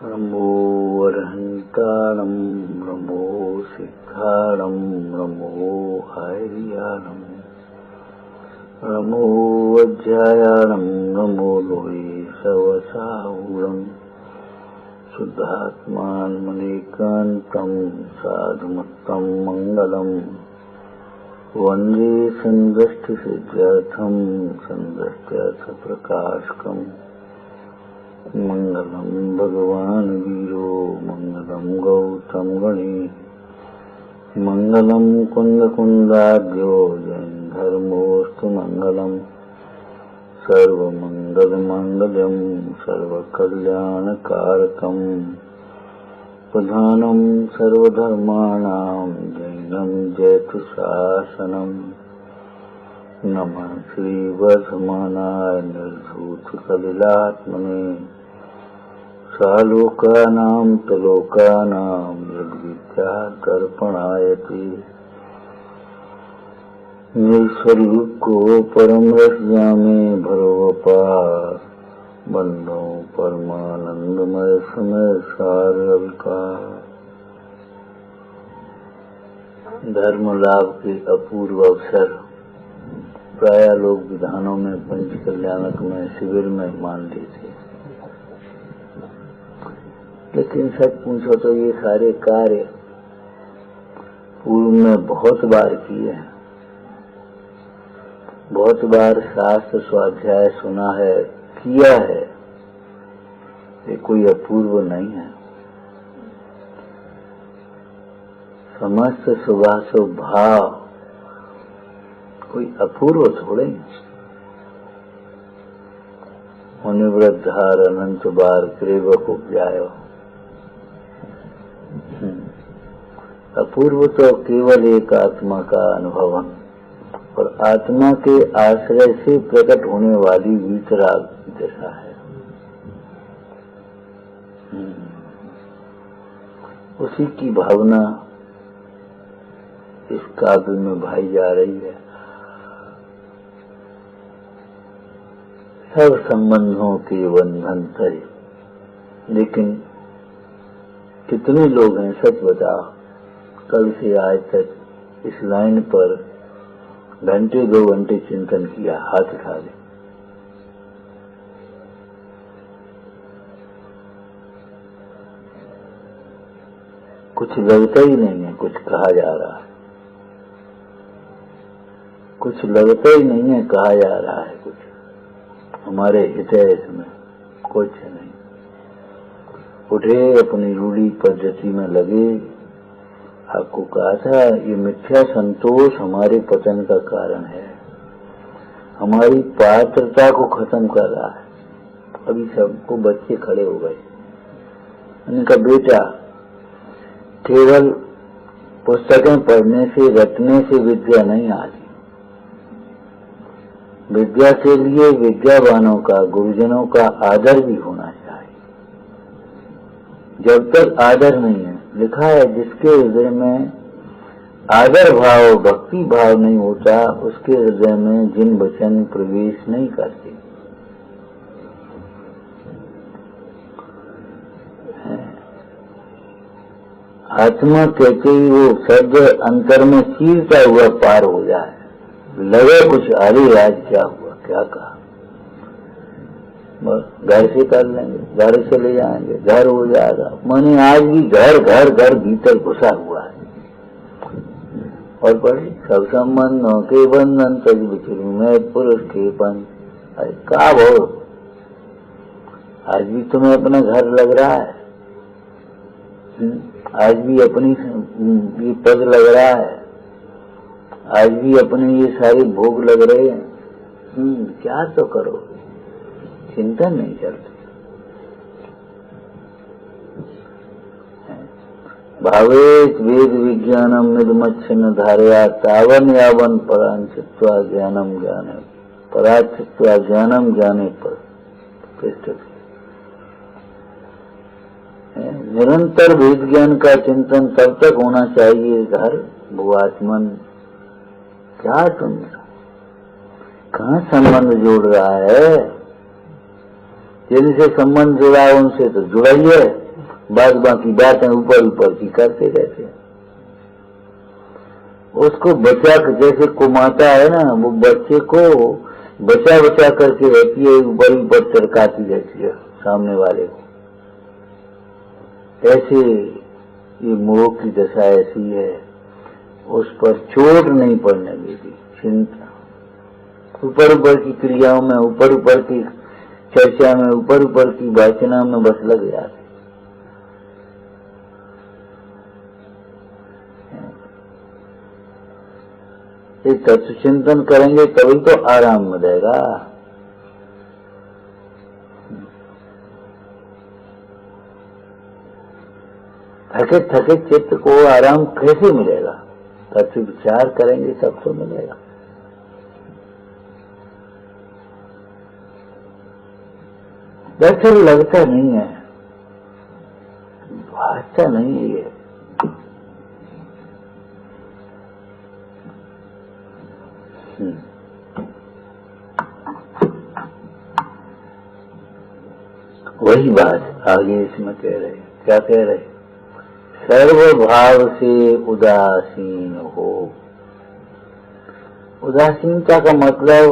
नमो अरहंताणं नमो सिद्धाणं नमो आर्याणं नमो अध्यायाणं नमो लोये सवसाहुरं शुद्धात्मानमनेकान्तं साधुमत्तं मंगलम् वन्दे सन्दष्टिसिद्ध्यर्थं सन्दष्ट्यर्थप्रकाशकम् मंगलम भगवान वीरो मंगलम गौतम गणे मंगलम कुंद कुंदाद्यो जैन धर्मोस्तु मंगलम सर्वमंगल मंगलम सर्वकल्याणकारकम प्रधानम सर्वधर्माणां जैनम जयतु शासनम नमः श्री वर्धमानाय निर्धूतकलिलात्मने सालोकानां तलोकानां यद्विद्या दर्पणायते निस्वरूप को परम रस जामे भरोपार बंदो परमानंदमय समय सार अविकार। धर्म लाभ के अपूर्व अवसर प्राय लोग विधानों में पंच कल्याणक में शिविर में मान लेते, लेकिन सच पूछो तो ये सारे कार्य पूर्व में बहुत बार किए हैं, बहुत बार शास्त्र स्वाध्याय सुना है, किया है। ये कोई अपूर्व नहीं है। समस्त सुभाषो भाव कोई अपूर्व थोड़े। मुनिवृद्धार अनंत बार क्रेवक उपजायो। अपूर्व तो केवल एक आत्मा का अनुभवन और आत्मा के आश्रय से प्रकट होने वाली वीतराग दशा है। उसी की भावना इस काव्य में भाई जा रही है। सब संबंधों के बंधन तय, लेकिन कितने लोग हैं सच बताओ, कल से आज तक इस लाइन पर घंटे 2 घंटे चिंतन किया, हाथ उठा ले। कुछ लगता ही नहीं है, कुछ कहा जा रहा है, कुछ लगता ही नहीं है, कहा जा रहा है कुछ हमारे हृदय में कुछ नहीं। उठे अपनी रूढ़ी पद्धति में लगे। आपको कहा था ये मिथ्या संतोष हमारे पतन का कारण है, हमारी पात्रता को खत्म कर रहा है। अभी सबको बच्चे खड़े हो गए। मैंने कहा बेटा, केवल पुस्तकें पढ़ने से रटने से विद्या नहीं आती। विद्या के लिए विद्यावानों का, गुरुजनों का आदर भी होना चाहिए। जब तक आदर नहीं है, लिखा है जिसके हृदय में आदर भाव, भक्ति भाव नहीं होता, उसके हृदय में जिन वचन प्रवेश नहीं करते। आत्मा कहते ही वो शब्द अंतर में चीरता हुआ पार हो जाए, लगे कुछ अरे आज क्या हुआ, क्या कहा, बस घर से कर लेंगे, घर चले जाएंगे, घर हो जाएगा। माने आज भी घर घर घर भीतर घुसा हुआ है। और पढ़े सब संबंधों के बंधन तक बिचरू में पुरुष के पंथ। अरे का भो, आज भी तुम्हें अपना घर लग रहा है, आज भी अपनी ये पद लग रहा है, आज भी अपने ये सारे भोग लग रहे हैं। क्या तो करो, चिंता नहीं चलती। भावेत वेद विज्ञानम निदमच्छिन्न धारया तावन यावन परांचित्वा ज्ञानम ज्ञाने पराचित्वा ज्ञानम ज्ञाने पर प्रतिष्ठित। निरंतर वेद ज्ञान का चिंतन तब तक होना चाहिए। घर वो आत्मन क्या तुम कहाँ संबंध जोड़ रहा है? जिनसे संबंध जुड़ा उनसे तो जुड़ा ही है, बाद बाकी बातें ऊपर ऊपर की करते रहते हैं। उसको बचा के, जैसे कुमाता है ना, वो बच्चे को बचा बचा करके रहती है, ऊपर ऊपर चरकाती रहती है सामने वाले को। ऐसे ये मोह की दशा ऐसी है, उस पर चोट नहीं पड़ने देती चिंता। ऊपर ऊपर की क्रियाओं में, ऊपर ऊपर की चर्चा में, ऊपर ऊपर की वाचना में बस लग जाते। एक तत्व चिंतन करेंगे तभी तो आराम मिलेगा। थके थके चित्त को आराम कैसे मिलेगा? तत्व विचार करेंगे तब तो मिलेगा। दरअसल लगता नहीं है, भाषा नहीं है ये। वही बात आगे इसमें कह रहे, क्या कह रहे? सर्व भाव से उदासीन हो। उदासीनता का मतलब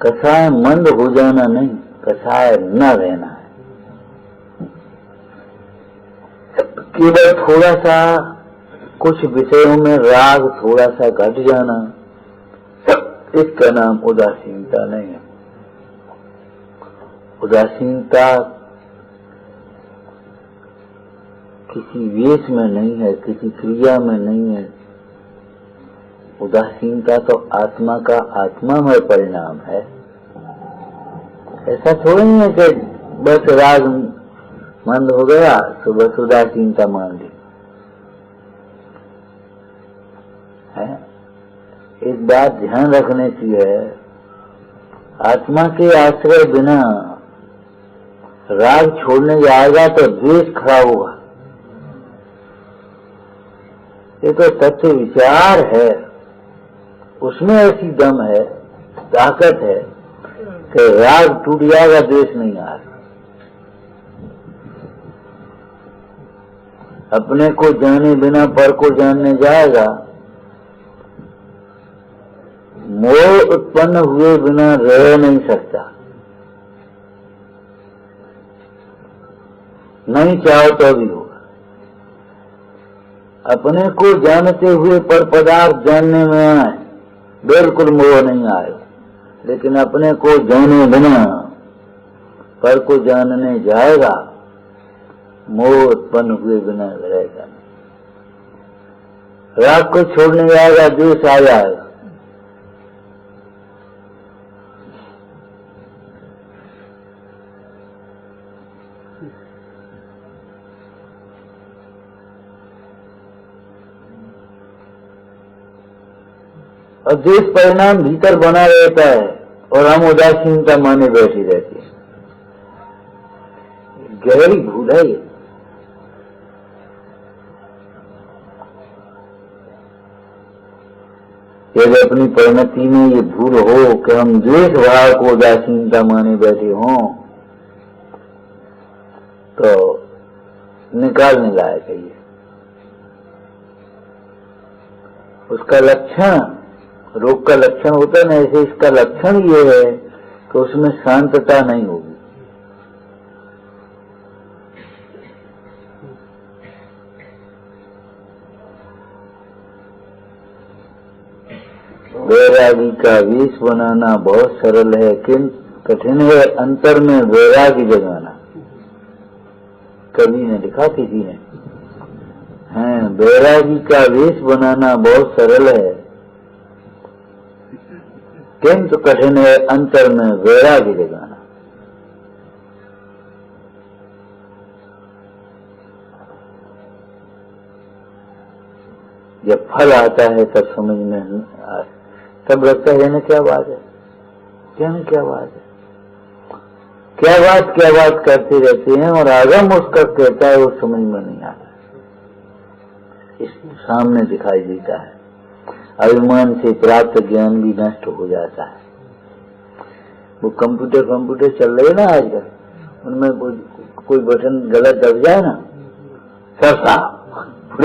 कसाय मंद हो जाना नहीं, कसाय न रहना है। केवल थोड़ा सा कुछ विषयों में राग थोड़ा सा घट जाना, इसका नाम उदासीनता नहीं है। उदासीनता किसी वेश में नहीं है, किसी क्रिया में नहीं है। उदासीनता तो आत्मा का आत्मामय परिणाम है। ऐसा थोड़ी है कि बस राग मंद हो गया तो बस उदासीनता मान ली है। एक बात ध्यान रखने की है, आत्मा के आश्रय बिना राग छोड़ने जाएगा तो द्वेष खड़ा होगा। ये तो तत्व विचार है, उसमें ऐसी दम है, ताकत है कि राग टूट जाएगा, द्वेष नहीं आएगा। अपने को जाने बिना पर को जानने जाएगा, मोह उत्पन्न हुए बिना रह नहीं सकता। नहीं चाहो तो भी होगा। अपने को जानते हुए पर पदार्थ जानने में आए, बिल्कुल मोह नहीं आएगा। लेकिन अपने को जाने बिना पर को जानने जाएगा, मोह उत्पन्न हुए बिना रहेगा। राग को छोड़ने जाएगा, द्वेष आ जाएगा। और द्वेष परिणाम भीतर बना रहता है और हम उदासीनता माने बैठी रहती है। गहरी भूल है ये। यदि अपनी परिणति में ये भूल हो कि हम द्वेष भाव को उदासीनता माने बैठे हों, तो निकालने लायक है ये। उसका लक्षण, रोग का लक्षण होता है ना, ऐसे इसका लक्षण ये है कि उसमें शांतता नहीं होगी। वैरागी का वेश बनाना बहुत सरल है, किंतु कठिन है अंतर में वैरागी जगाना। कवि ने लिखा, किसी ने, हैं, वैरागी का वेश बनाना बहुत सरल है, किंतु कठिन है अंतर में वैरागी जगाना। जब फल आता है तब समझ में तब लगता है ना क्या बात है, क्या ना क्या बात है, क्या बात करते रहते हैं और आगम उसका कहता है वो समझ में नहीं आता, इस सामने दिखाई देता है। अभिमान से प्राप्त ज्ञान भी नष्ट हो जाता है। वो कंप्यूटर चल रहे हैं ना आजकल, उनमें कोई बटन गलत दब जाए ना, सब साफ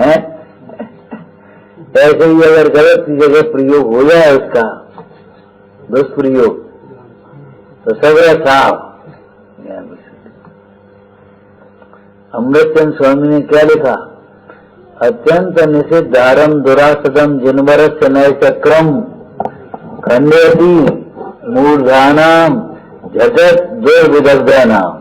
है। ऐसे ही अगर गलत की जगह प्रयोग हो जाए उसका दुष्प्रयोग तो सब साफ। अमृतचंद स्वामी ने क्या लिखा? अत्यंत निषिद्धारम दुरासदम जिनवरस्य नय चक्रम खंडेति मूर्धानाम झटत दुर्विदग्धानाम।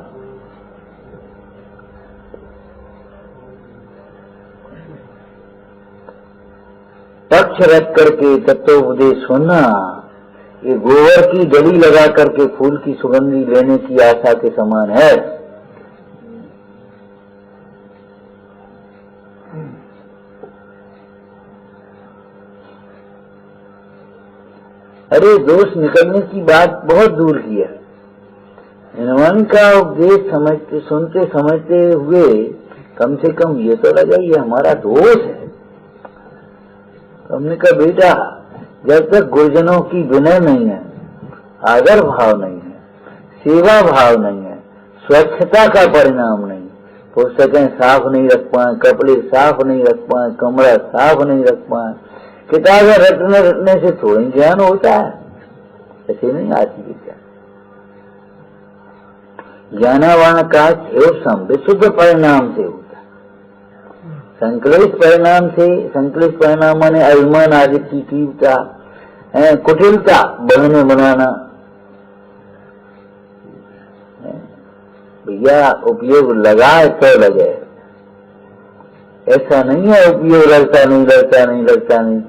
पक्ष रख करके तत्वोपदेश सुनना, ये गोबर की डली लगा करके फूल की सुगंधी लेने की आशा के समान है। अरे दोष निकलने की बात बहुत दूर की है। हनुमान का उपदेश समझते सुनते समझते हुए कम से कम ये तो लगा ये हमारा दोष है। हमने कहा बेटा, जब तक गुरुजनों की विनय नहीं है, आदर भाव नहीं है, सेवा भाव नहीं है, स्वच्छता का परिणाम नहीं, पुस्तकें साफ नहीं रख पाए, कपड़े साफ नहीं रख पाए, कमरा साफ नहीं रख पाए, किताबें रटने से थोड़ी ज्ञान होता है, ऐसे नहीं आती विद्या। ज्ञानावान का क्षेम विशुद्ध परिणाम से होता है। संकलित परिणाम से, संकलित परिणाम माने अभिमान आदि की तीव्रता, कुटिलता बढ़ने बनाना। भैया उपयोग लगाए तो लगे, ऐसा नहीं है उपयोग लगता नहीं लगता नहीं लगता नहीं,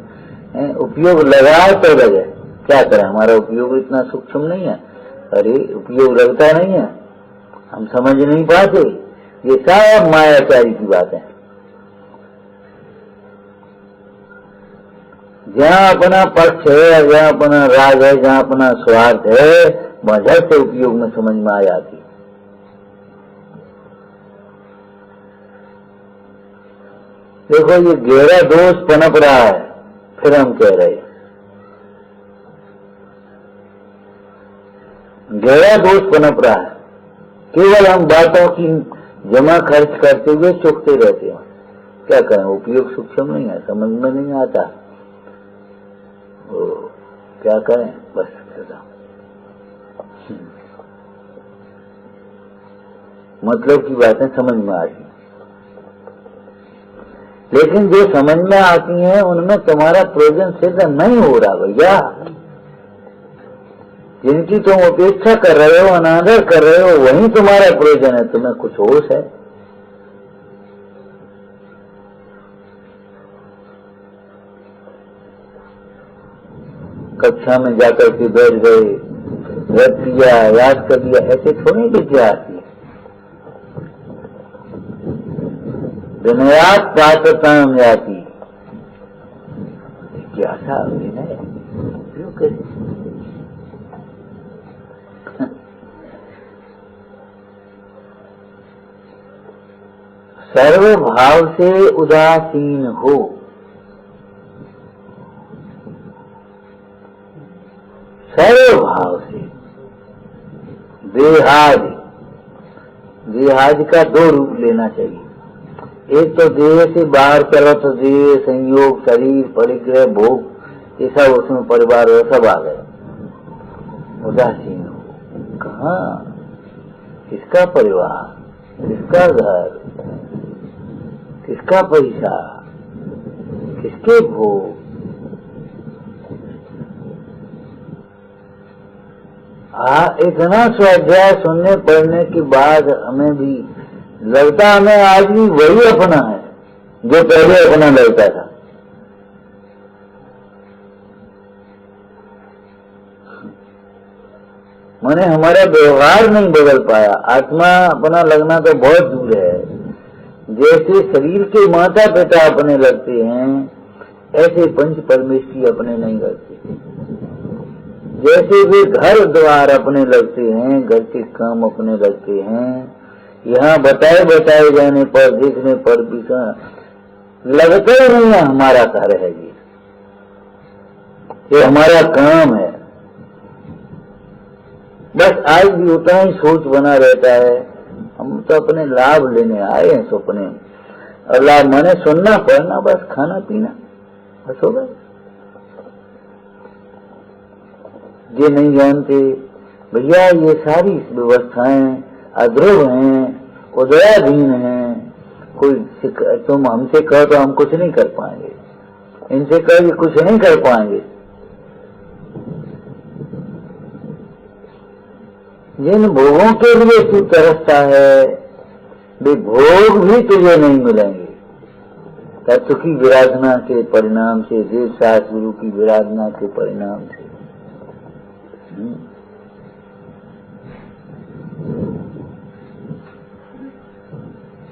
उपयोग लगाए तो लगे। क्या करें, हमारा उपयोग इतना सूक्ष्म नहीं है। अरे उपयोग लगता नहीं है, हम समझ नहीं पाते, ये सब मायाचारी की बात है। जहाँ अपना पक्ष है, जहाँ अपना राग है, जहाँ अपना स्वार्थ है, वजह से उपयोग में समझ में आ जाती। देखो ये गहरा दोष पनप रहा है, फिर हम कह रहे हैं गहरा दोष पनप रहा है। केवल हम बातों की जमा खर्च करते हुए चुकते रहते हैं। क्या करें, उपयोग सूक्ष्म नहीं है, समझ में नहीं आता। क्या करें, बस मतलब की बातें समझ में आती, लेकिन जो समझ में आती हैं उनमें तुम्हारा प्रयोजन सिद्ध नहीं हो रहा भैया। जिनकी तुम अपेक्षा कर रहे हो, अनादर कर रहे हो, वही तुम्हारा प्रयोजन है, तुम्हें कुछ होश है। कक्षा में जाकर के बैठ गए, रट किया, याद कर लिया, ऐसे थोड़ी विद्या आती है। विनयात पात्रता में आती जिज्ञासा, विनय क्यों करे। सर्व भाव से उदासीन हो, सर्व भाव से। देहादि, देहादि का दो रूप लेना चाहिए। एक तो देह से बाहर चलो तो देह, संयोग, शरीर, परिग्रह, भोग, ये सब उसमें परिवार सब आ गए। उदासीन हो, कहाँ, किसका परिवार, किसका घर, किसका पैसा, किसके भोग। इतना स्वाध्याय सुनने पढ़ने के बाद हमें भी लगता, हमें आज भी वही अपना है जो पहले अपना लगता था। माने हमारा व्यवहार नहीं बदल पाया। आत्मा अपना लगना तो बहुत दूर है। जैसे शरीर के माता पिता अपने लगते हैं, ऐसे पंच परमेष्ठी अपने नहीं लगते। जैसे वे घर द्वार अपने लगते हैं, घर के काम अपने लगते हैं, यहाँ बताए बताए जाने पर, देखने पर भी लगता ही नहीं है हमारा घर है ये हमारा काम है। बस आज भी उतना ही सोच बना रहता है हम तो अपने लाभ लेने आए हैं सपने। और लाभ माने सुनना पढ़ना, बस खाना पीना, बस हो गए। ये नहीं जानते भैया ये सारी व्यवस्थाएं अध्रुव हैं, उदयाधीन हैं। कोई तुम हमसे कहो तो हम कुछ नहीं कर पाएंगे, इनसे कहो कुछ नहीं कर पाएंगे। जिन भोगों के लिए तू तरसता है वे भोग भी तुझे नहीं मिलेंगे। तत्व की विराधना के परिणाम से, देव शास्त्र गुरु की विराधना के परिणाम से।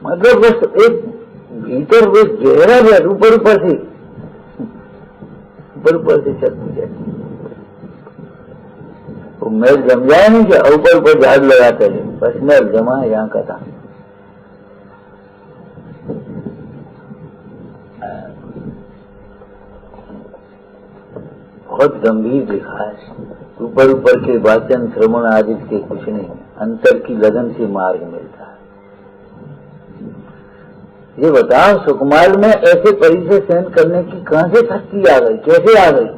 मतलब बस एक भीतर वो गहरा है, ऊपर ऊपर से चलती जाती। वो मैल जम जाए नहीं क्या, ऊपर ऊपर झाड़ लगाते हैं, बस मैल जमा है यहाँ का था। बहुत गंभीर लिखा है। ऊपर ऊपर के वाचन श्रवण आदि के कुछ नहीं, अंतर की लगन से मार्ग मिलता है। ये बताओ सुकुमार में ऐसे परिचय सहन करने की कहां से शक्ति आ गई, कैसे आ गई?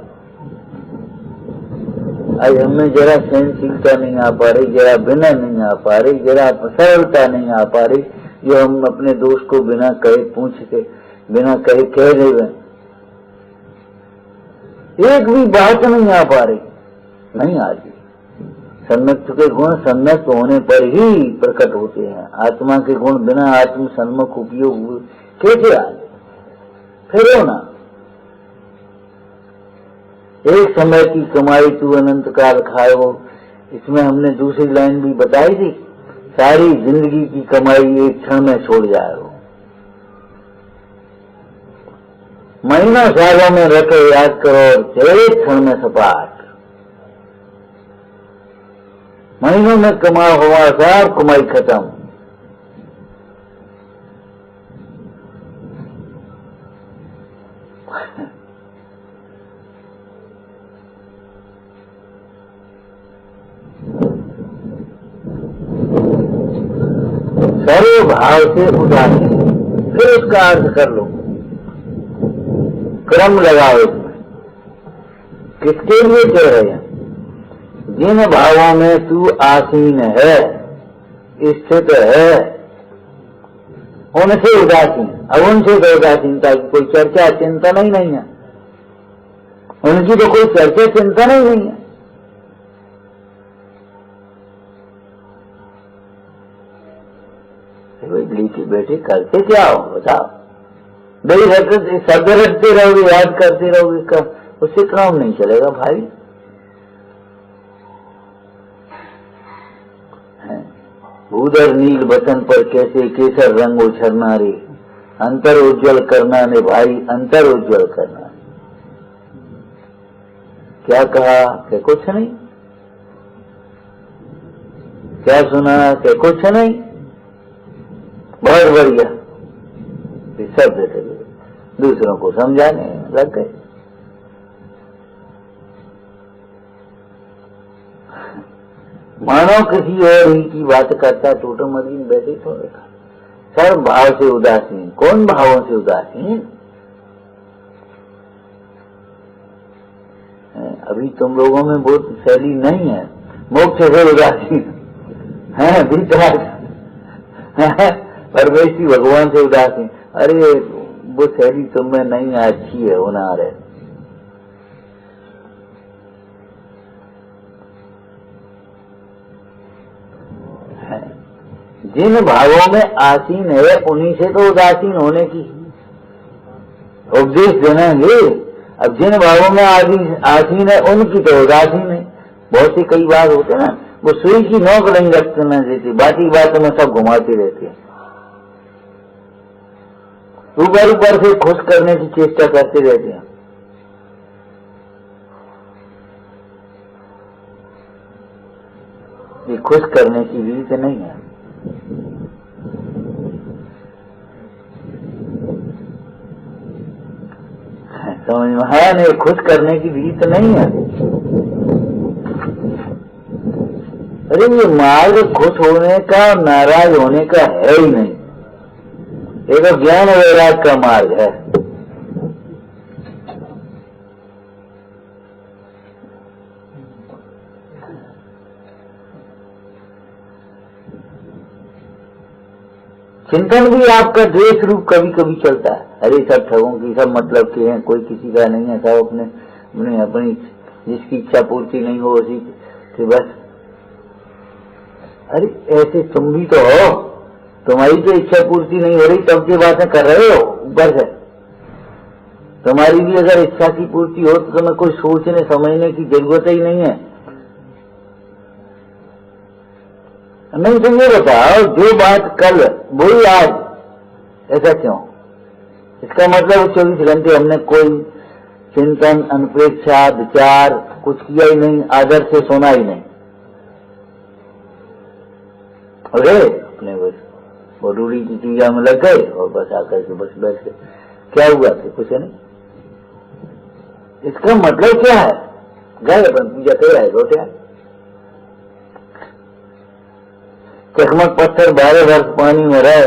आज हमें जरा सहनशीलता नहीं आ पा रही, जरा बिना नहीं आ पा रही, जरा सरलता नहीं आ पा रही, जो हम अपने दोस्त को बिना कहे पूछ के, बिना कहे कह रहे। एक भी बात नहीं आ पा रही, नहीं आ रही। सन्मुक्त के गुण सन्मुक्त होने पर ही प्रकट होते हैं। आत्मा के गुण बिना आत्म सन्मुख उपयोग हुए कैसे आ जाए? फिर हो ना, एक समय की कमाई तू अनंत काल खाओ। इसमें हमने दूसरी लाइन भी बताई थी, सारी जिंदगी की कमाई एक क्षण में छोड़ जाओ। महीनों सालों में रखो याद करो, चले क्षण में सपाट। महीनों में कमा हुआ सार कमाई खत्म। सर्व भाव से उदासी, फिर उसका अर्थ कर लो, क्रम लगाओ इसमें। किसके लिए कह रहे हैं? जिन भावों में तू आसीन है, स्थित है, उनसे उदासीन। अब उनसे तो उदासीनता की कोई चर्चा चिंतन ही नहीं है, उनकी तो कोई चर्चा चिंतन ही नहीं है। लेके बैठे करते क्या हो बताओ? बड़ी शब्द रटते रहोगे, याद करते रहोगे, उससे काम नहीं चलेगा भाई। भूधर नील बसन पर कैसे केसर रंग उछरना रे, अंतर उज्जवल करना ने भाई, अंतर उज्जवल करना। क्या कहा कि कुछ नहीं, क्या सुना कि कुछ नहीं, बहुत बढ़िया। शब्द दूसरों को समझाने लग गए। मानो किसी और ही की बात करता, टोटो मदीन बैठे तो देखा। सर्व भाव से उदासीन। कौन भावों से उदासीन? अभी तुम लोगों में बहुत शैली नहीं है, मोक्ष से उदासीन है, भीतर परमेश्वरी भगवान से उदासीन। अरे वो शैली तुम में नहीं है, अच्छी है, होनार है। जिन भावों में आसीन है उन्हीं से तो उदासीन होने की उपदेश देंगे। अब जिन भावों में आसीन है उनकी तो उदासीन है। बहुत सी कई बार होते ना, वो सुई की नोक नहीं रखना देती, बाकी बातों में सब घुमाती रहती है, ऊपर ऊपर से खुश करने की चेष्टा करते रहते हैं। ये खुश करने की रीत नहीं है। समझ में आया नहीं? खुश करने की रीत नहीं है। अरे ये मार्ग खुश होने का नाराज होने का है ही नहीं, ये तो ज्ञान वैराग का मार्ग है। चिंतन भी आपका द्वेष रूप कभी कभी चलता है। अरे सब ठगों की सब मतलब के हैं, कोई किसी का नहीं है, सब अपने अपनी जिसकी इच्छा पूर्ति नहीं हो उसी के बस। अरे ऐसे तुम भी तो हो, तुम्हारी तो इच्छा पूर्ति नहीं हो रही तब की बातें कर रहे हो ऊपर से। तुम्हारी भी अगर इच्छा की पूर्ति हो तो तुम्हें कोई सोचने समझने की जरूरत ही नहीं है। नहीं तो ये बताओ, जो बात कल वही आज, ऐसा क्यों? इसका मतलब 24 घंटे हमने कोई चिंतन, अनपेक्षा, विचार कुछ किया ही नहीं, आदर से सोना ही नहीं। अरे अपने बस वो रूढ़ी की चीजा में लग गए और बस आकर के बस बैठ गए। क्या हुआ थे? कुछ नहीं। इसका मतलब क्या है? गए अपन पूजा कर रहे लौटे, चकमक पत्थर 12 वर्ष पानी में रहे,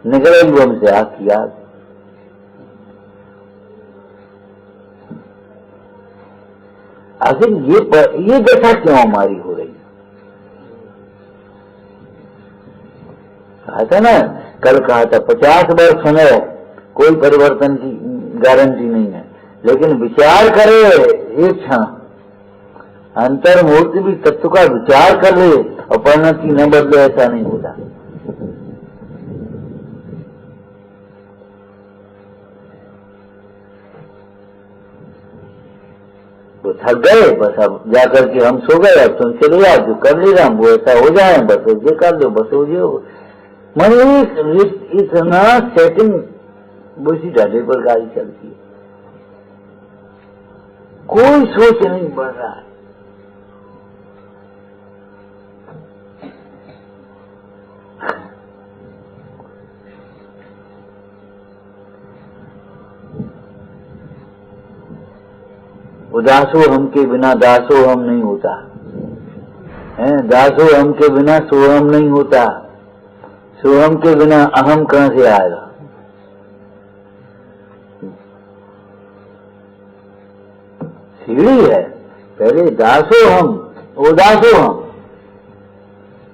निकले हमसे आग की आग। आखिर ये दशा क्यों हमारी हो रही है? कहा था ना, कल कहा था 50 वर्ष में कोई परिवर्तन की गारंटी नहीं है, लेकिन विचार करे एक क्षण, अंतर्मूर्ति भी तत्व का विचार कर ले और परिणति न बदले, ऐसा नहीं होता। वो थक गए, बस अब जाकर के हम सो गए, अब तुम चले जाओ, जो कर लेगा वो ऐसा हो जाए, बस ये कर दो, बस हो जाओ। मन इतना सेटिंग उसी ढाले पर गाड़ी चलती है, कोई सोच नहीं बढ़ रहा है। उदासो हम के बिना दासो हम नहीं होता है, दासो हम के बिना सोहम नहीं होता, सोहम के बिना अहम कहां से आएगा? सीढ़ी है, पहले दासो हम, उदासो हम,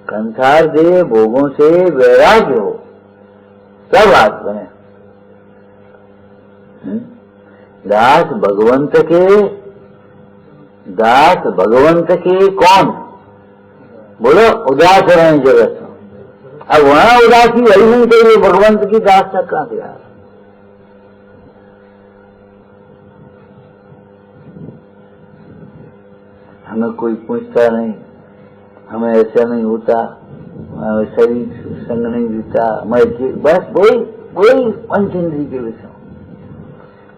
संसार दे भोगों से वैराग्य हो, सब हाथ बने। दास भगवंत के कौन? बोलो उदास रहे जगत। अब वहां उदासी वही नहीं चाहिए, भगवंत की दास तक कहां से आया? हमें कोई पूछता नहीं, हमें ऐसा नहीं होता, हमें शरीर संग नहीं देता, बस वही पंच इंद्रिय के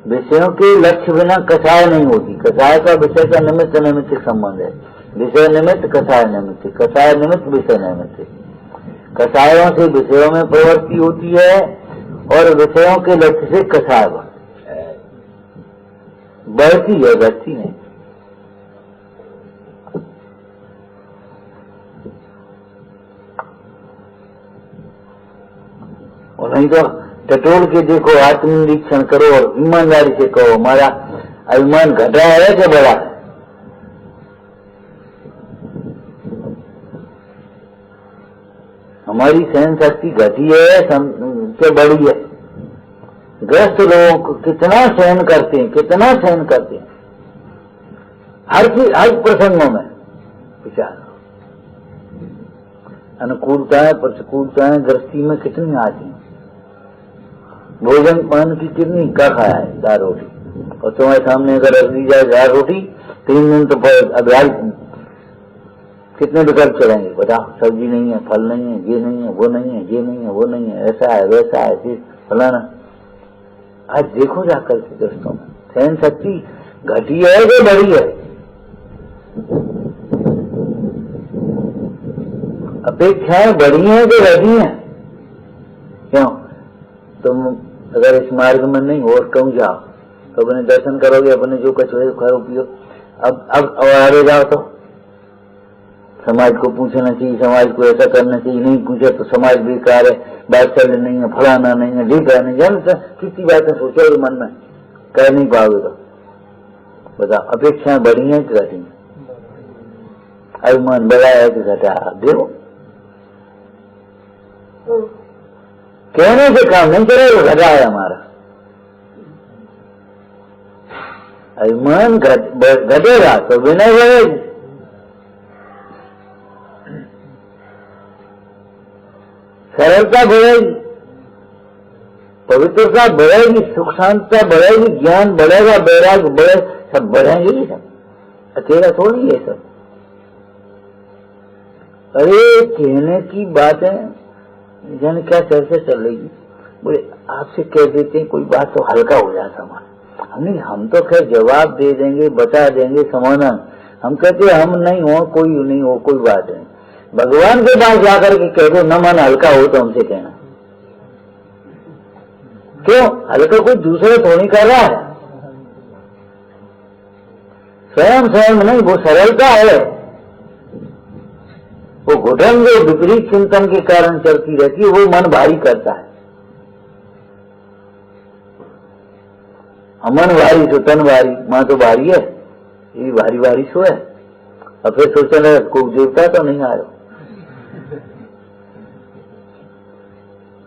विषयों के लक्ष्य बिना कसाय नहीं होती। कसाय का विषय का निमित्त नैमित्तिक संबंध है, विषय निमित्त कसाय निमित्त, कसाय निमित्त विषय निमित्त। कसायों से विषयों में प्रवृत्ति होती है और विषयों के लक्ष्य से कसाय बढ़ती है, घटती नहीं। और नहीं तो टटोल के देखो, आत्मनिरीक्षण करो और ईमानदारी से कहो, हमारा अभिमान घटा है कि बढ़ा है? हमारी सहन शक्ति घटी है कि बढ़ी है? ग्रस्त लोग कितना सहन करते हैं, कितना सहन करते हैं हर प्रसंगों में। विचार, अनुकूलताएं प्रतिकूलताएं गृहस्थी में कितनी आती हैं। भोजन पान की कितनी का खाया है? 4 रोटी, और तुम्हारे सामने अगर रख दी जाए 4 रोटी, 3 दिन तो अभ्यास कितने विकल्प चलेंगे बताओ? सब्जी नहीं है, फल नहीं है, ये नहीं है, वो नहीं है, ये नहीं है, वो नहीं है, ऐसा है, वैसा है, फलाना। आज देखो जाकर के दोस्तों में सहन शक्ति घटी है कि बढ़ी है? अपेक्षाएं बढ़ी हैं कि घटी हैं? क्यों? तुम अगर इस मार्ग में नहीं और कहूँ जाओ तो अपने दर्शन करोगे, अपने जो कुछ खाओ पियो, अब आगे जाओ तो समाज को पूछना चाहिए, समाज को ऐसा करना चाहिए, नहीं पूछा तो समाज बेकार है, बात चल नहीं है, फलाना नहीं है, ढीका नहीं, जानता कितनी बातें सोचोगे मन में, कह नहीं पाओगे तो बताओ अपेक्षाएं बढ़ी है कि घटी है? अभिमान बढ़ा है कि घटा? देखो कहने से काम नहीं करेगा, घटा है हमारा अभिमान। घटेगा तो विनय बढ़ेगी, सरलता बढ़ेगी, पवित्रता बढ़ेगी, सुख शांतता बढ़ेगी, ज्ञान बढ़ेगा, वैराग्य बढ़े, सब बढ़ेंगे ही सब, अकेला थोड़ी है सब। अरे कहने की बातें जाने क्या चर्चा चल रही, बोले आपसे कह देते हैं कोई बात तो हल्का हो जाता हमारा। हम तो खैर जवाब दे देंगे, बता देंगे समाधान, हम कहते हम नहीं हो, कोई नहीं हो, कोई बात नहीं। भगवान के पास जाकर के कह दो न मन हल्का हो तो हमसे कहना, क्यों? हल्का कोई दूसरे थोड़ी कर रहा है, स्वयं नहीं, वो सरलता है। वो घुटन जो विपरीत चिंतन के कारण चलती रहती है, वो मन भारी करता है। अमन भारी सो तन भारी, मां तो भारी है, ये भारी भारी सो है। और फिर सोचने कोई देवता तो नहीं आ रहा,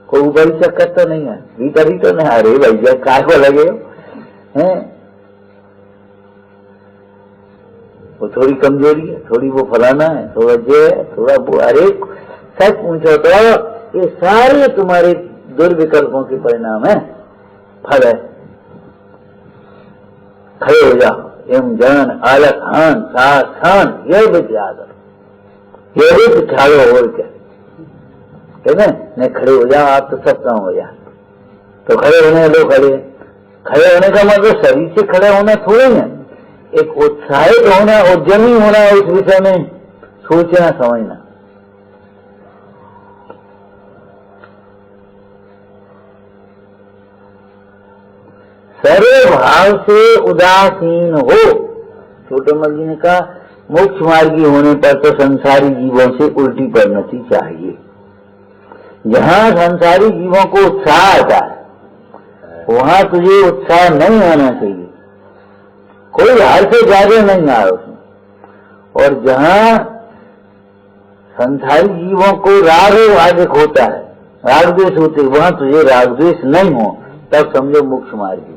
कोई बड़ी चक्कर तो नहीं है, भीतर ही तो नहीं आ रही भैया, काय को लगे हैं? वो थोड़ी कमजोरी है, थोड़ी वो फलाना है, थोड़ा ये है, थोड़ा वो, अरे सच पूछो तो ये सारे तुम्हारे दुर्विकल्पों के परिणाम है, फल है। खड़े हो जाओ, एम जन आलक हान साखान, यह विद्या यह भी ख्याल और क्या कहते हैं, नहीं खड़े हो जाओ आप तो सब काम हो जाए। तो खड़े होने लो, खड़े होने का मतलब शरीर से खड़े होना थोड़े है, एक उत्साहित होना, उद्यमी होना, उस विषय में सोचना समझना। सर्व भाव से उदासीन हो। छोटे मल जी ने कहा मोक्ष मार्गी होने पर तो संसारी जीवों से उल्टी परिणति चाहिए। जहाँ संसारी जीवों को उत्साह आता है वहाँ तुझे उत्साह नहीं होना चाहिए, कोई हाल से ज्यादा नहीं आ उसमें। और जहाँ संसारी जीवों को राग अधिक होता है, राग द्वेष होते, वहाँ तुझे राग द्वेष नहीं हो, तब समझो मोक्ष मार्गी।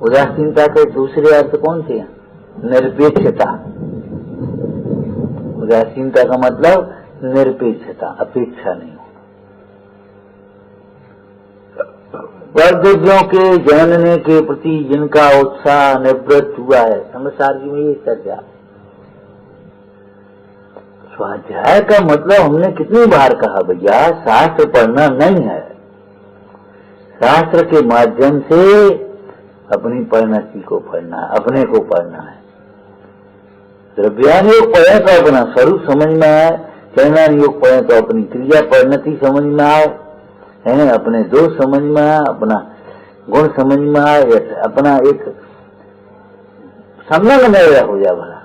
उदासीनता के दूसरे अर्थ कौन से हैं? निरपेक्षता। उदासीनता का मतलब निरपेक्षता, अपेक्षा नहीं हो। वर्गों के जानने के प्रति जिनका उत्साह निवृत्त हुआ है, संसार जी में ये चर्चा। स्वाध्याय का मतलब हमने कितनी बार कहा भैया, शास्त्र पढ़ना नहीं है, शास्त्र के माध्यम से अपनी परिणति को पढ़ना है, अपने को पढ़ना है। द्रव्यान योग पढ़े तो अपना स्वरूप समझ में आए, चरणान योग पढ़े तो अपनी क्रिया परिणति समझ में आए, है अपने दोष समझ में आए, अपना गुण समझ में आए, अपना एक सम्मान मेरा हो जाए भला।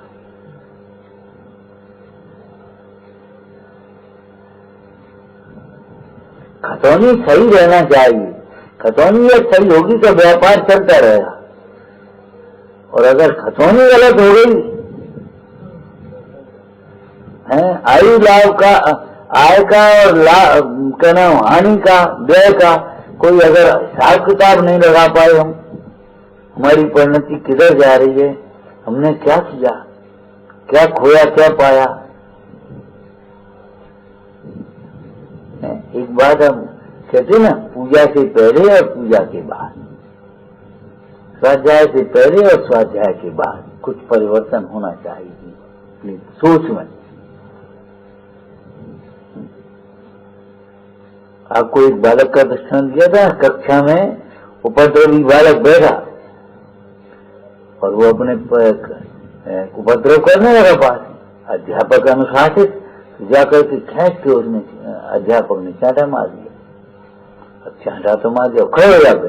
खतौनी सही रहना चाहिए, खतौनी सही होगी तो व्यापार चलता रहेगा। और अगर खतौनी गलत हो गई है, आयु लाभ का, आय का और कहना हानि का, व्यय का कोई अगर हिसाब किताब नहीं लगा पाए हम, हमारी परिणति किधर जा रही है, हमने क्या किया, क्या खोया, क्या पाया। एक बात हम कहते ना, पूजा से पहले और पूजा के बाद, स्वाध्याय से पहले और स्वाध्याय के बाद कुछ परिवर्तन होना चाहिए अपनी सोच में। आपको एक बालक का दृष्टांत दिया था, कक्षा में उपद्रवी बालक बैठा और वो अपने उपद्रव करने लगा पास, अध्यापक अनुशासित जाकर के खींच के उसने अध्यापक ने चांटा मार दिया। चांटा तो मार दिया, खड़े हो जाते।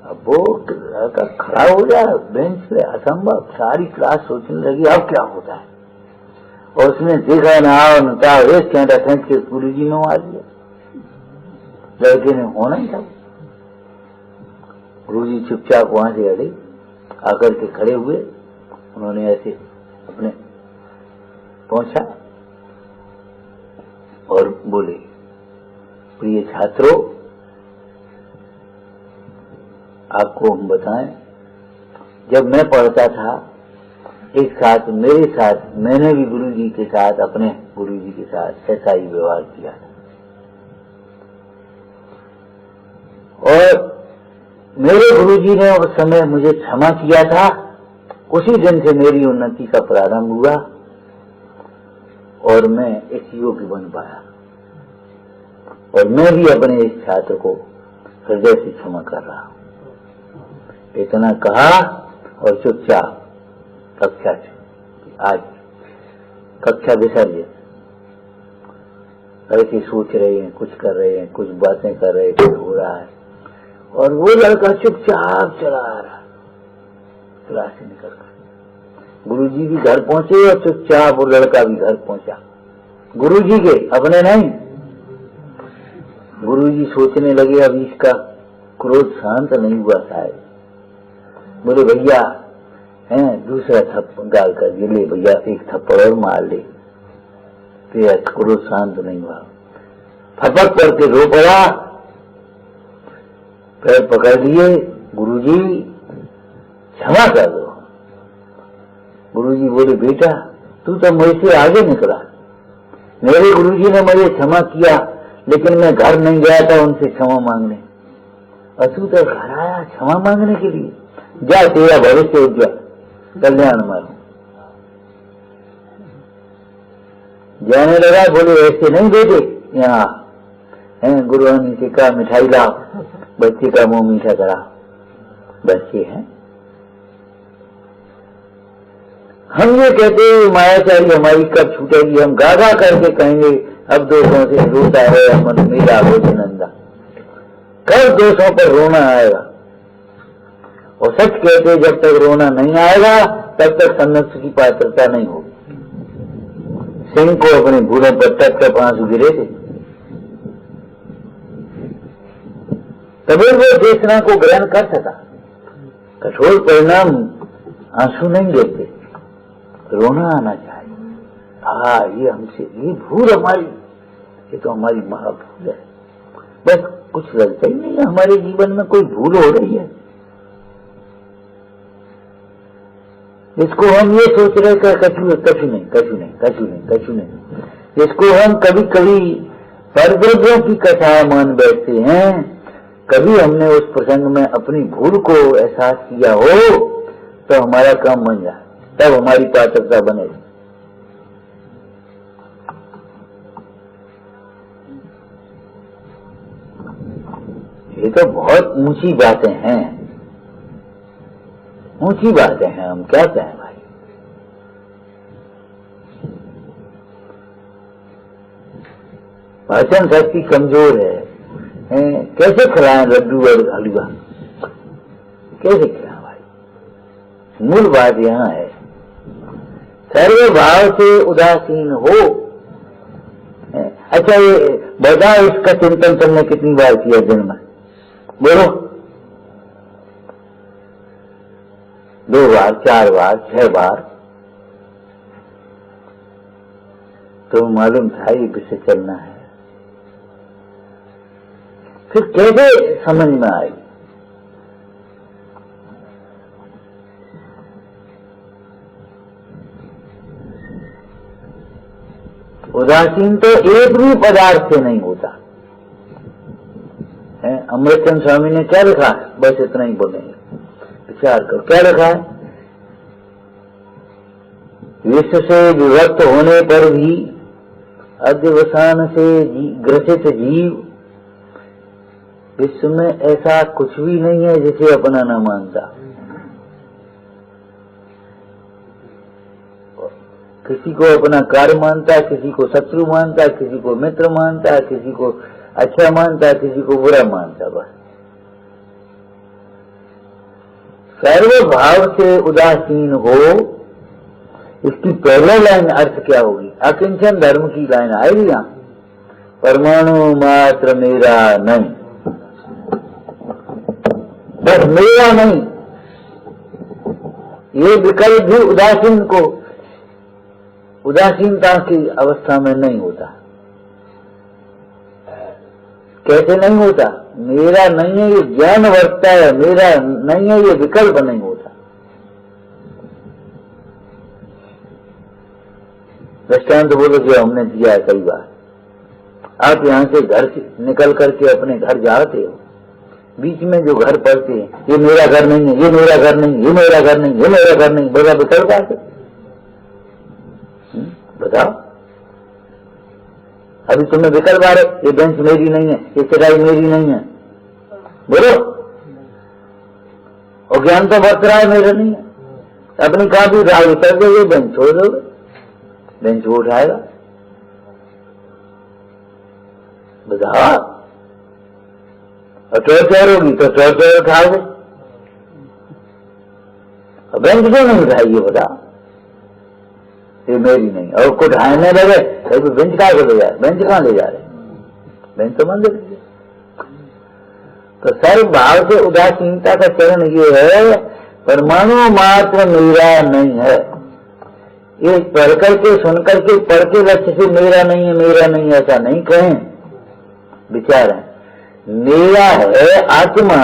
अब वो लड़का खड़ा हो गया बेंच पे, असंभव। सारी क्लास सोचने लगी अब क्या होता है, और उसने देखा ना और नता एक घंटा खींच के गुरु जी में मार दिया। लड़के ने होना ही था। गुरु जी चुपचाप वहां से अड़े आकर के खड़े हुए। उन्होंने ऐसे अपने पहुंचा और बोले, प्रिय छात्रों, आपको हम बताएं, जब मैं पढ़ता था एक साथ मेरे साथ, मैंने भी गुरु जी के साथ, अपने गुरु जी के साथ ऐसा ही व्यवहार किया था, और मेरे गुरु जी ने उस समय मुझे क्षमा किया था। उसी दिन से मेरी उन्नति का प्रारंभ हुआ और मैं एक योग्य बन पाया, और मैं भी अपने इस छात्र को हृदय से क्षमा कर रहा हूं। इतना कहा और चुपचाप कक्षा से आज कक्षा विसर्जित। ऐसे सोच रहे हैं, कुछ कर रहे हैं, कुछ बातें कर रहे हैं, कुछ हो रहा है, और वो लड़का चुपचाप चला आ रहा क्लास से निकल कर। गुरु जी भी घर पहुंचे और चुपचाप वो लड़का भी घर पहुंचा, गुरु जी के, अपने नहीं। गुरु जी सोचने लगे अब इसका क्रोध शांत नहीं हुआ शायद। बोले भैया हैं, दूसरा थप्पड़ गाल कर दिए, ले भैया एक थप्पड़ और मार ले, तेरा क्रोध शांत नहीं हुआ। फटक करके रो पड़ा, पैर पकड़ लिए, गुरुजी क्षमा कर दो। गुरुजी बोले, बेटा तू तो मुझसे आगे निकला, मेरे गुरुजी ने मुझे क्षमा किया, लेकिन मैं घर नहीं गया था उनसे क्षमा मांगने, और तू तो घर आया क्षमा मांगने के लिए। जा, तेरा भविष्य उज्जवल, कल्याण मारो। जाने लगा। बोले, ऐसे नहीं बेटे, यहाँ है गुरुआनी से कहा मिठाई लाओ, बच्चे का मुंह मीठा करा। बच्चे हैं, हम ये कहते हैं मायाचारी हमारी कब छूटेगी, हम गा गा करके कहेंगे अब दोषों से रोता है मन मेरा भोजनंदा, कब दोषों पर रोना आएगा। और सच कहते जब तक रोना नहीं आएगा तब तक सन्यास की पात्रता नहीं होगी। सिंह को अपने भूलों पर टप टप आंसू गिरे थे, तभी वो देशना को ग्रहण कर सका। कठोर परिणाम आंसू नहीं देते, रोना आना चाहिए। हाँ, ये हमसे, ये भूल हमारी, ये तो हमारी महाभूल है। बस कुछ लगता ही नहीं है हमारे जीवन में कोई भूल हो रही है। इसको हम ये सोच रहे हैं कछु नहीं, कछु नहीं, कछु नहीं, कछु नहीं। इसको हम कभी कभी परद्रव्यों की कथा मान बैठते हैं। कभी हमने उस प्रसंग में अपनी भूल को एहसास किया हो तो हमारा काम बन जाए, तब हमारी पात्रता बनेगी। ये तो बहुत ऊंची बातें हैं, ऊंची बातें हैं, हम क्या कहें भाई। पाचन शक्ति कमजोर है, कैसे खिलाएं लड्डू और हलवा, कैसे खिलाएं भाई। मूल बात यहाँ है, सर्व भाव से उदासीन हो। अच्छा, ये बताओ, इसका चिंतन तुमने कितनी बार किया दिन में? बोलो, 2 बार, 4 बार, 6 बार? तो मालूम था ये विषय चलना है, फिर कैसे समझ में आई? उदासीन तो एक भी पदार्थ से नहीं होता है। अमृतचंद स्वामी ने क्या लिखा है, बस इतना ही बोलेंगे, विचार करो क्या लिखा है। विश्व से विभक्त होने पर भी अध्यवसान से ग्रसित जीव, विश्व में ऐसा कुछ भी नहीं है जिसे अपना न मानता। किसी को अपना कार्य मानता है, किसी को शत्रु मानता है, किसी को मित्र मानता है, किसी को अच्छा मानता है, किसी को बुरा मानता है। बस सर्व भाव से उदासीन हो, इसकी पहले लाइन अर्थ क्या होगी? अकिंचन धर्म की लाइन आएगी यहाँ, परमाणु मात्र मेरा नहीं, बस मेरा नहीं। ये विकल्प भी उदासीन को उदासीनता की अवस्था में नहीं होता। कैसे नहीं होता? मेरा नहीं है ये ज्ञान वर्तता है, मेरा नहीं है ये विकल्प नहीं होता। दृष्टांत बोलो जो हमने दिया है कई बार। आप यहाँ से घर से निकल करके अपने घर जाते हो, बीच में जो घर पड़ते हैं, ये मेरा घर नहीं है, ये मेरा घर नहीं, ये मेरा घर नहीं, ये मेरा घर नहीं, बड़ा विकल्प आते। बताओ, अभी तुम्हें विकल्प आ रहे, ये बेंच मेरी नहीं है, ये चटाई मेरी नहीं है, बोलो। और ज्ञान तो बरत रहा है मेरा नहीं है। अपनी काफी राग उतर दोगे, बेंच छोड़ दोगे, बेंच वो उठाएगा। बताओ, और चोर होगी तो चोर उठाओगे, और बेंच क्यों नहीं उठाइए? बताओ, ये मेरी नहीं। और कुछ ढाने लगे तो बेंच कहाँ को ले जा रहे? बेंच कहाँ ले जा रहे? बेंच तो मंदिर। तो सर्व भाव से उदासीनता का चरण ये है, परमाणु मात्र मेरा नहीं है। ये पढ़ करके सुन करके पढ़ के लक्ष्य से मेरा नहीं है, मेरा नहीं है ऐसा नहीं कहें। विचार है मेरा है आत्मा,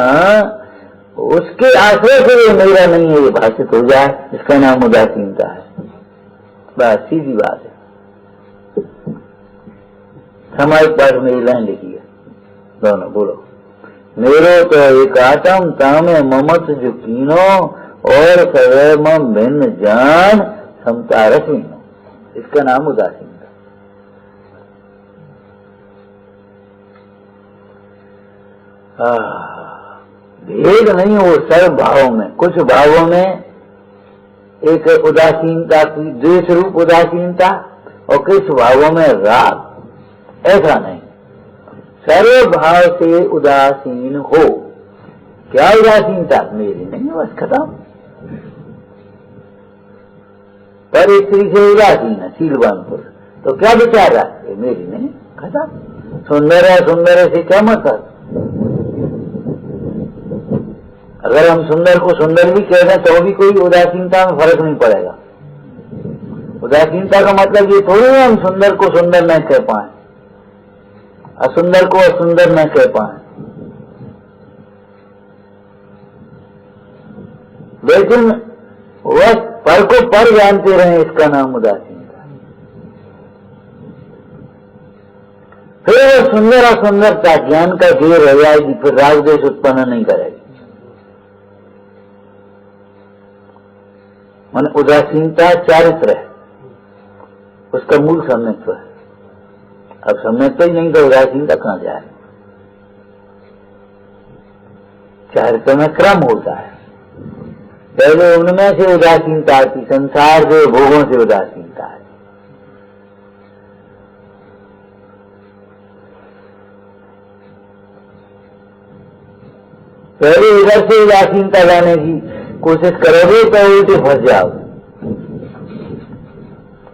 उसके आश्रय से ये मेरा नहीं है ये भाषित हो जाए, इसका नाम उदासीनता है। बस सीधी बात है। हमारे पास में ये लाइन लिखी है, दोनों बोलो। मेरो तो एक आत्म तामे ममत जो कीनो, और सदैव भिन्न जान समता रसीनो, इसका नाम उदासीनता। भेद नहीं हो सर्व भावों में। कुछ भावों में एक उदासीनता की द्वेष रूप उदासीनता, और कुछ भावों में राग, ऐसा नहीं। सर्व भाव से उदासीन हो। क्या उदासीनता? मेरी नहीं है, बस खत्म। पर स्त्री से उदासीन है, शीलवान पुरुष, तो क्या विचार रहा है? मेरी नहीं, खत्म। सुंदर है, सुंदर है से क्या मतलब? अगर हम सुंदर को सुंदर भी कह दें तो भी कोई उदासीनता में फर्क नहीं पड़ेगा। उदासीनता का मतलब ये थोड़ी है हम सुंदर को सुंदर न कह पाए, असुंदर को असुंदर न कह पाए। लेकिन वह पर को पर जानते रहे, इसका नाम उदासीनता। फिर वह सुंदर असुंदरता ज्ञान का ढेर रह जाएगी, फिर राग द्वेष उत्पन्न नहीं करेगी। मन उदासीनता चारित्र है, उसका मूल सम्यक्त्व है। अब सम्यक्त्व ही नहीं तो उदासीनता कहां जाए? चारित्र में क्रम होता है। पहले उनमें से उदासीनता आती, संसार से भोगों से उदासीनता है। पहले इधर से उदासीनता लाने की कोशिश करोगे तो उल्टे फंस जाओगे।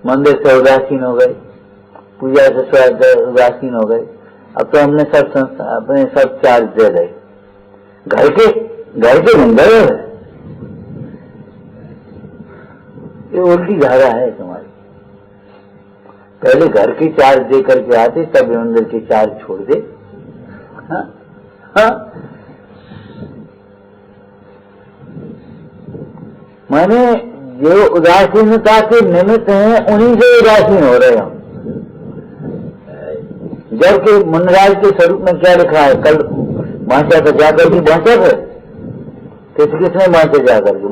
मंदिर से उदासीन हो गए, पूजा से उदासीन हो गए, अब तो हमने सब अपने सब चार्ज दे गए। घर के नहीं गए, ये उल्टी धारा है तुम्हारी। पहले घर की चार्ज दे करके आते, तब मंदिर की चार्ज छोड़ दे। हाँ हाँ, माने जो उदासीनता के निमित्त हैं उन्हीं से उदासीन हो रहे हम। जबकि मुनराज के स्वरूप में क्या लिखा है? कल बांचा तो जाकर के बांचा थे, किसने बांचे जाकर के?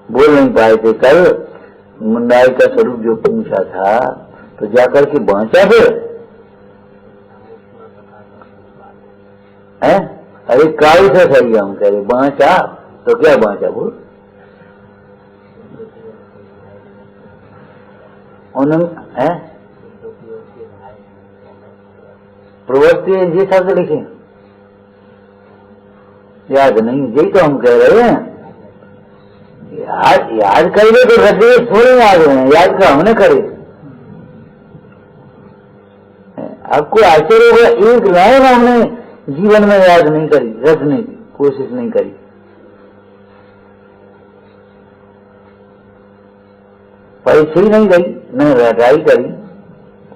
बोल नहीं पाए थे। कल मुनराज का स्वरूप जो पूछा था तो जाकर के बांचा थे। अरे काल से सही हम कह रहे बांचा, तो क्या बांचा? बोल उन्होंने प्रवृत्ति ये शब्द लिखे, याद नहीं, यही तो हम कह रहे हैं। याद कर ले तो हृदय थोड़े याद हुए हैं, याद का हमने करे। आपको आश्चर्य होगा, एक लाइन हमने जीवन में याद नहीं करी, रचने की कोशिश नहीं करी। परीक्षा ही नहीं गई, न रटाई करी,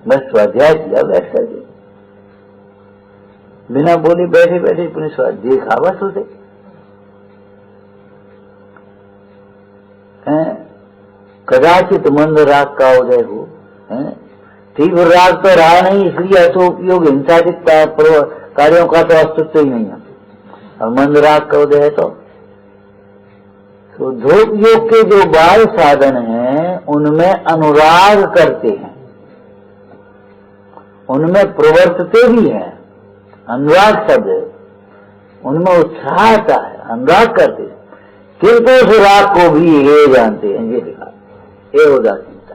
बस स्वाध्याय किया बैठ करके, बिना बोले बैठे बैठे अपने स्वाध्याय खावा सोते। कदाचित मंद राग का उदय हो, तीव्र राग तो रहा नहीं, इसलिए असोपयोग हिंसाचित कार्यों का तो अस्तित्व ही नहीं है। और मंद राग का उदय है तो ध्रुव योग के जो बाल साधन हैं उनमें अनुराग करते हैं, उनमें प्रवर्तते भी हैं। अनुराग शब्द है, उनमें उत्साह आता है, अनुराग करते हैं, किंतु उस राग को भी ये जानते हैं। ये लिखा, ये उदासीनता।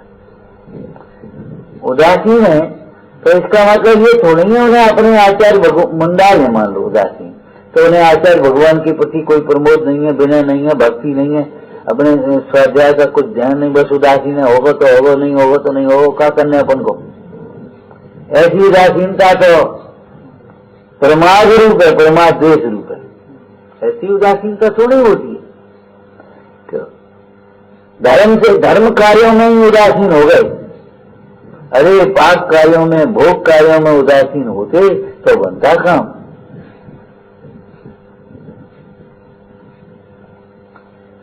उदासीन है तो इसका मतलब ये थोड़ी है उन्हें अपने आचार्य मुंडाल है मान लो उदासीन, तो उन्हें आचार्य भगवान के प्रति कोई प्रमोद नहीं है, विनय नहीं है, भक्ति नहीं है, अपने स्वाध्याय का कुछ ध्यान नहीं, बस उदासीन है, होगा तो होगा, नहीं होगा तो नहीं होगा, क्या करने अपन को। ऐसी उदासीनता तो प्रमाद रूप है, प्रमाद द्वेष रूप है। ऐसी उदासीनता थोड़ी होती है। धर्म से धर्म कार्यों में ही उदासीन हो गए, अरे पाप कार्यों में, भोग कार्यों में उदासीन होते तो बनता काम।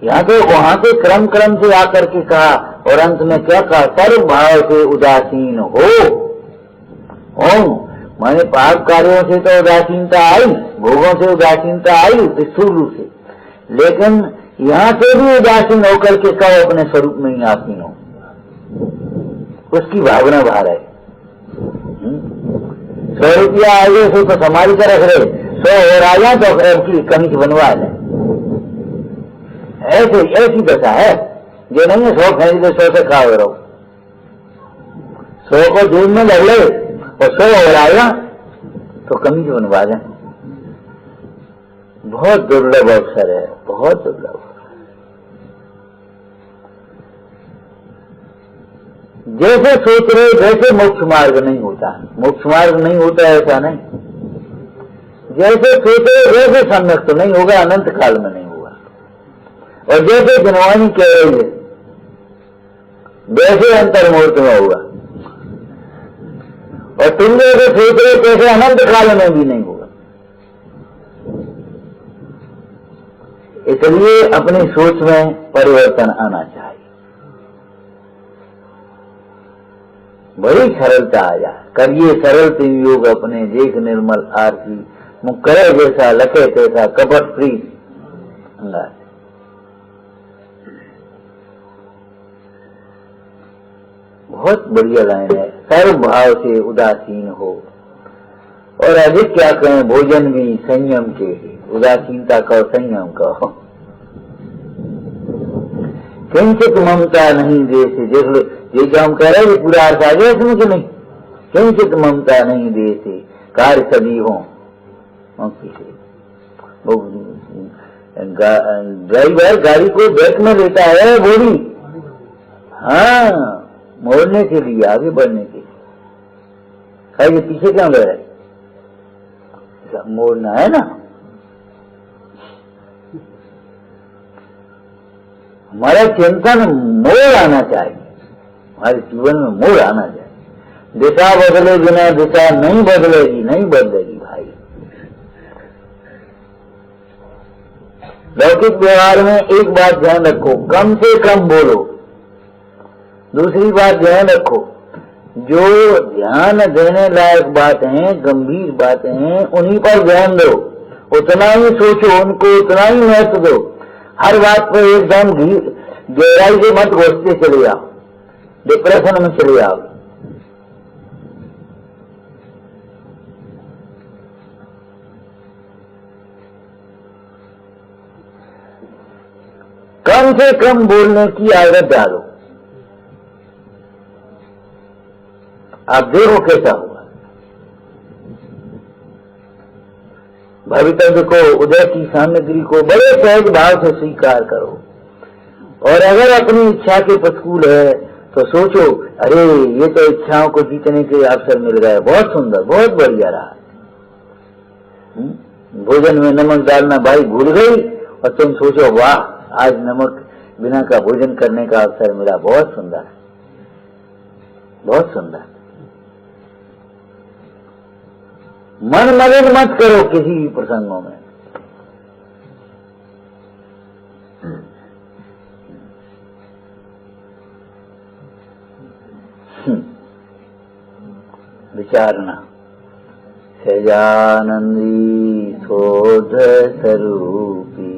यहाँ तो वहां से क्रम क्रम से आकर के कहा और अंत में क्या कहा, सर्व भाव से उदासीन हो। माने पाप कार्यों से तो उदासीनता आई, भोगों से उदासीनता आई स्थूल रूप से, लेकिन यहाँ से भी उदासीन होकर के कहो अपने स्वरूप में ही आसीन हो, उसकी भावना बाहर है। 100 रुपया आगे से तो संभाल कर रख रहे, 100 और आ जाए तो आपकी कमी बनवा है। ऐसी दशा है जो नहीं है 100 फेंक दे, 100 से खा रहो, 100 को जेब में लग ले और 100 और आया तो कमी से बनवा जाए। बहुत दुर्लभ अवसर है, बहुत दुर्लभ। जैसे सोच रहे वैसे मोक्ष मार्ग नहीं होता, मोक्ष मार्ग नहीं होता ऐसा नहीं। जैसे सोच रहे वैसे सम्यक तो नहीं होगा, अनंत काल में नहीं होगा। और जैसे जनवाणी कह रही है वैसे अंतर्मुहूर्त में होगा, और तुम जैसे सोच रहे कैसे अनंत काल में भी नहीं होगा। इसलिए अपनी सोच में परिवर्तन आना चाहिए, बड़ी सरलता आ जाए। करिए सरल तिन योग अपने, देख निर्मल आरती, मुख करे जैसा लखे तैसा, कपट प्रीत अंगार। बहुत बढ़िया लाइन है, सर्व भाव से उदासीन हो। और अधिक क्या कहें, भोजन भी संयम के, उदासीनता कहो संयम कहो। किंचित ममता नहीं देश, देख लो ये जो हम कह रहे हैं पूरा अर्थ आ गया इसमें कि नहीं। किंचित ममता नहीं देते, कार्य सभी हो। ड्राइवर गाड़ी को बैक में लेता है वो भी, हाँ, मोड़ने के लिए, आगे बढ़ने के लिए। पीछे क्यों ले रहे, मोड़ना है ना। हमारा चिंतन मोड़ आना चाहिए, हमारे जीवन में मोड़ आना चाहिए। दिशा बदले बिना दिशा नहीं बदलेगी, नहीं बदलेगी भाई। लौकिक व्यवहार में एक बात ध्यान रखो, कम से कम बोलो। दूसरी बात ध्यान रखो, जो ध्यान देने लायक बातें हैं, गंभीर बातें हैं, उन्हीं पर ध्यान दो, उतना ही सोचो, उनको उतना ही महत्व दो। हर बात पर एकदम गहराई से मत घुसते चले आओ, डिप्रेशन में चले आओ। कम से कम बोलने की आदत डालो, आप देखो कैसा होगा। भवितव्य को, उदय की सामग्री को बड़े सहज भाव से स्वीकार करो। और अगर अपनी इच्छा के प्रतिकूल है तो सोचो, अरे ये तो इच्छाओं को जीतने के अवसर मिल गए, बहुत सुंदर, बहुत बढ़िया रहा। भोजन में नमक डालना भाई भूल गई और तुम सोचो, वाह आज नमक बिना का भोजन करने का अवसर मिला, बहुत सुंदर, बहुत सुंदर। मन मलिन मत करो किसी भी प्रसंगों में। विचारना। सहजानंदी शोध स्वरूपी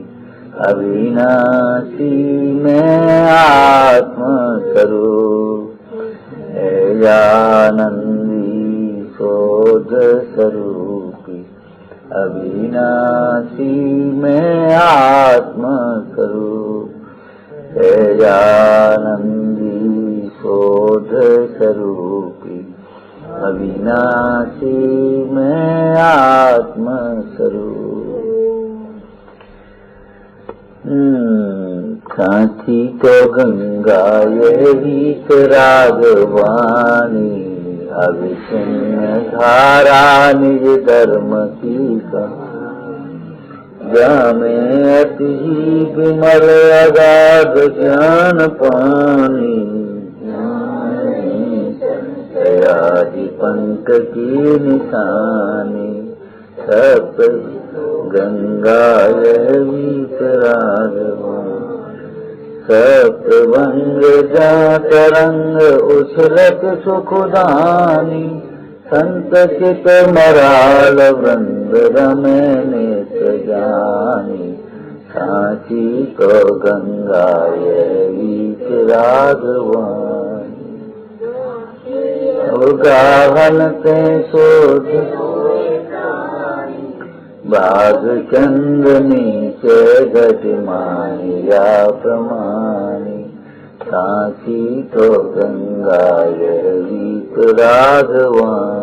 अविनाशी में आत्म स्वरूप। सहजानंदी शोध स्वरूपी अविनाशी में आत्म स्वरूप। सहजानंदी शोध स्वरूपी अविनाशी में आत्म स्वरूप। कांची तो गंगा यही रागवाणी, अविचिन्न धारा निज धर्म की जामे अति विमल अगाध ज्ञान पानी। आदि पंथ की निशानी सब गंगा यही सप्तभंग जा तरंग उछलत सुखदानी। संत चित मराल वृंद रमे नेत जानी। सांची तो गंगा यही राघवानी। गाहन ते शोध बाघ चंदनी से घट माया प्रमाणी। सांची तो गंगा यही राघवानी।